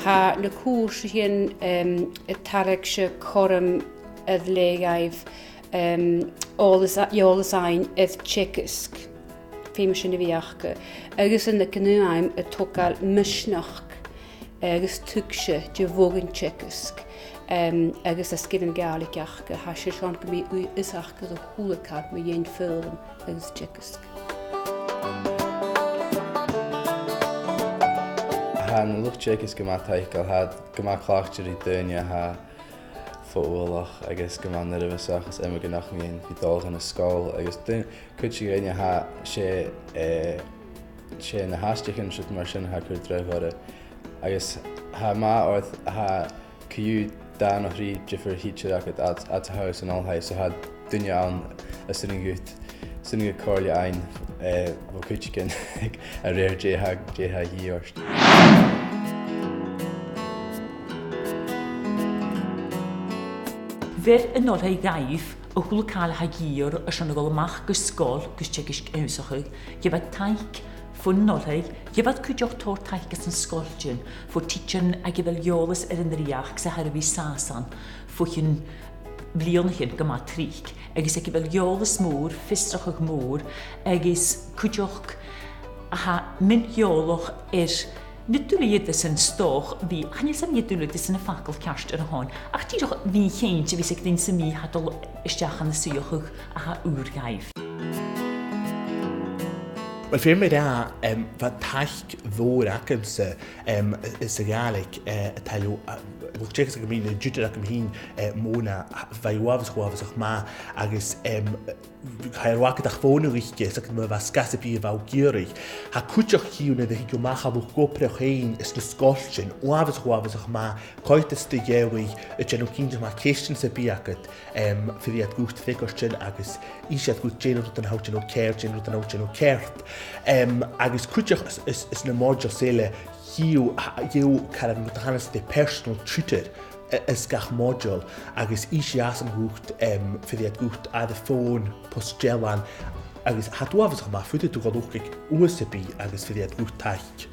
ha na cwrs hyn y tareg sy'n corym y legaif ôl sain ydd tchekysg. Fym sy'n y fiachga. Agus yn y gynnuaim y togal mysnach agus tugsio dy fwgyn tchekysg. Agus ysgifin gael i gachga. Ha sy'n sian gymi ysachga o hwlacad mae ie'n ffilm agus tchekysg. Han lucht tchekysg gyma taikal had gyma clachtir I dynia ha ffoolach agus gyma nervysach as emma gynach mi yn fidolch yn ysgol agus dyn cwtsi greinia ha sé na hastich yn sydd mar sy'n ha cwrdre agus ha ma orth ha cyw dan o hri jyffer hitcher ac at haus yn alhau so ha dynia an ysyn yn corlia ein fo cwtsi gyn a reir ha hi orst. Fer yn ôl ei gaif, y hwyl cael hagir y sian o gol mach gysgol gysgegisk ewsachig, gyfad taik ffwn nolhau, gyfad cwydioch tor taik as yn sgoldion, ffw teachern a gyfel iolas yn riach sy'n harfi sasan, ffw hyn blion hyn gyma trig, agos a gyfel iolas môr, fistrachig môr, agos cwydioch a mynd ioloch Nid ydys yn stoch fi, hanner sam nid ydys yn y ffacl cast yr hon, ac ti'ch fi cheint fi sy'n gdyn sy'n mi hadol ysdiach yn y sy'ch a ŵr gaif. Wel, fyr mi da, fa taich ddwyr ac yn sy'n gaelig talw, wrth checks ac ymwneud, jyder ac ymwneud mwna, fa I wafas o'ch ma, agos haer wag ydych ffôn o'r eich ac yn mynd sgas y byr faw gyrig. Ha cwtioch hiwn edrych i'w mach a fwch goprech ein ys na sgolsyn, wafas o'ch ma, coet ysdi gewi y genw cyndig ma cestion sy'n byr ac ffyddi at gwrt ffegos gen agos eisiau gwrt genw rwyd yn haw genw cer, genw rwyd yn haw genw cert. Agos cwtioch ys na mordio sele hiw caraf yn hanes dy personal tutor ysgach module agos eisiau as yn gwrt ffyddi at gwrt a dy ffôn post gelan agos hadwafas o'ch ma ffyddi dwi'n gweld o'ch ywys y bi agos ffyddi at gwrt taich.